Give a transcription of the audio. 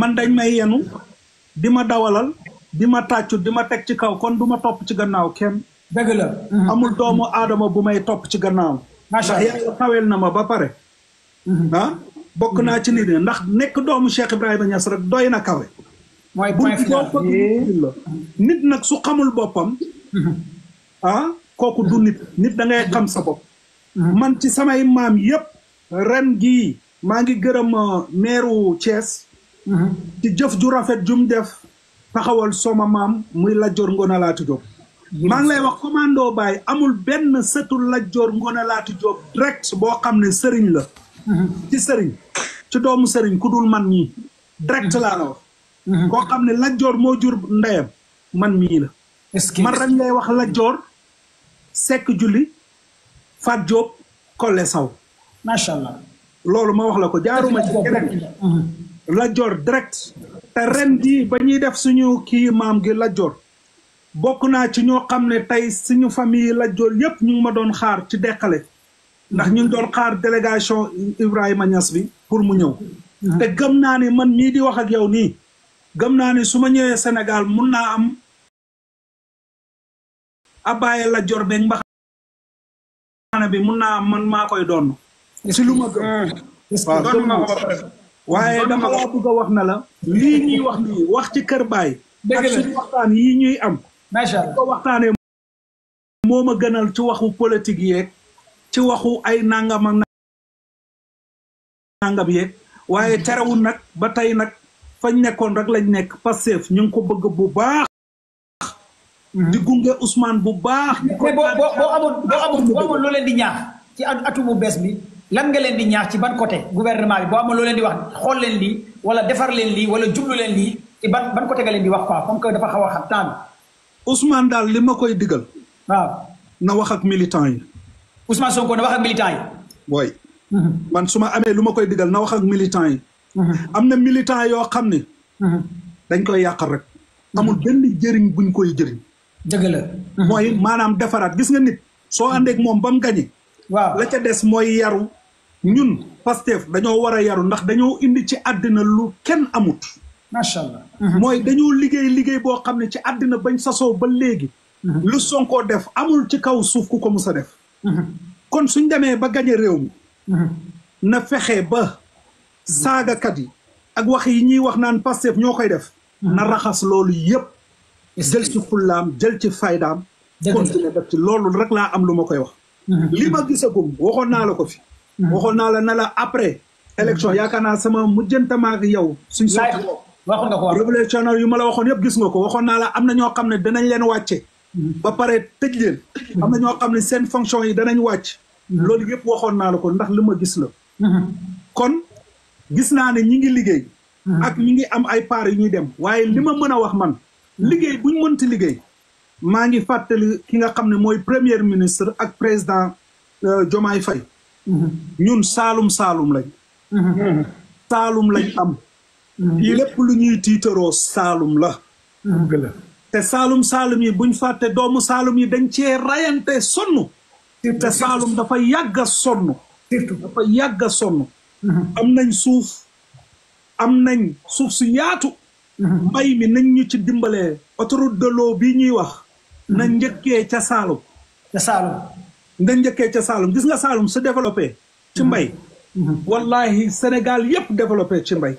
man dañ may yenu di ma dawalal di ma tàccu di ma teg ci kaw kon du ma topp ci gannaaw kenn. dëgg la. amul doomu aadama bu may topp ci gannaaw. macha allah ndax yàlla kawel na ma ba pare. bokk naa ci nit ndax nekk doomu Cheikh Ibrahima Niass rek doy na kawe. mooy point final nit nag su xamul boppam. kooku du nit da ngay xam sa bopp. man ci samay maam yépp ren gii maa ngi gërëm meeru Thiès. ci jëf ju rafet jum def taxawal sama maam muy Lat Joor Ngoone Laati Jóob. maa ngi lay wax commando Baye amul benn sëtu Lat Joor Ngoone Laati Jóob direct boo xam ne sëriñ la. ci sëriñ ci doomu sëriñ ku dul man mii direct laa la wax. koo xam ne Lat Joor moo jur ndeyam man mii la. man rek ngay wax Lat Joor Sekk Julli Fat Jóob Kolle Saw. macha allah. loolu ma wax la ko jaaruma ci keneen. Lat Joor direct. te ren jii ba ñuy def suñu kii maam gi Lat Joor bokk naa ci ñoo xam ne tey suñu famille Lat Joor yépp ñu ngi ma doon xaar ci deqale. ndax ñu ngi doon xaar délégation Ibrahima Niass bi pour mu ñëw. te gëm naa ne man mii di wax ak yow nii. gëm naa ne su ma ñëwee Sénégal mun naa am abaaye Lat Joor beeg mbaxana bi mun naa am man maa koy doon. si lu ma gëm. waaw gëm naa ko ba pare. waaye dama laa bëgg a wax na la. lii ñuy wax nii wax ci kër baay. ak suñu waxtaan yii ñuy am. macha allah ko waxtaanee moo ma gënal ci waxu politique yeeg. ci waxu ay nangam ak nangam yeeg. waaye terewul nag ba tey nag fañ nekkoon rek lañ nekk Pastef ñu ngi ko bëgg bu baax. di gunge Ousmane bu baax. mais boo amul loo leen di ñaax ci atu bu bees bi. lan nga leen di ñaax ci ban côté gouvernement bi boo amoon loo leen di wax xool leen lii wala defar leen lii wala jublu leen lii ci ban côté nga leen di wax quoi comme que dafa xaw a xam temps bi. Ousmane daal li ma koy digal. waaw na wax ak militant yi. Ousmane Sonko na wax ak militant yi. booy. man su ma amee lu ma koy digal na wax ak militant yi. am na militant yoo xam ne. dañ koy yàqal rek. amul benn jëriñ buñ koy jëriñ. dëgg la. mooy maanaam defaraat gis nga nit. soo àndeek moom ba mu gañe. waaw la ca des mooy yaru. ñun Pastef dañoo war a yaru ndax dañoo indi ci àddina lu kenn amut. macha allah. mooy dañoo liggéey boo xam ne ci àddina bañ sasoo ba léegi. lu Sonko def amul ci kaw suuf ku ko mus a def. kon suñ demee ba gañe réew mi. na fexe ba saagakat yi ak wax yi ñuy wax naan Pastef ñoo koy def. na raxas loolu yépp jël ci fullaam jël ci faydaam. continuer def ci loolu rek laa am lu ma koy wax. li ma gisagum waxoon naa la ko fi. waxoon naa la ne la après. élection yaakaar naa sama mujjantama ak yow. suñ sotti waxoon nga ko révolutionnaire yu ma la waxoon yëpp gis nga ko waxoon naa la am na ñoo xam ne danañ leen wàcce. ba pare tëj leen. am na ñoo xam ne seen fonction yi danañ wàcc. loolu yëpp waxoon naa la ko ndax li ma gis la. kon gis naa ne ñi ngi liggéey. ak ñi ngi am ay part yu ñuy dem waaye li ma mën a wax man. liggéey buñ mënti liggéey. maa ngi fàttali ki nga xam ne mooy premier ministre ak président Diomaye Faye. ñun Saalum lañ. Saalum lañ am. lépp lu ñuy tiitaroo Saalum la. te Saalum yi buñ fàtte doomu Saalum yi dañ cee rayante sonn. te Saalum dafa yàgg a sonn. dafa yàgg a sonn. am nañ suuf su yaatu. mbay mi nañ ñu ci dimbalee autoroute de l'eau bii ñuy wax. na njëkkee ca Saalum. na njëkkee ca Saalum gis nga Saalum su développé. ci mbay. wallahi Sénégal yépp développé ci mbay.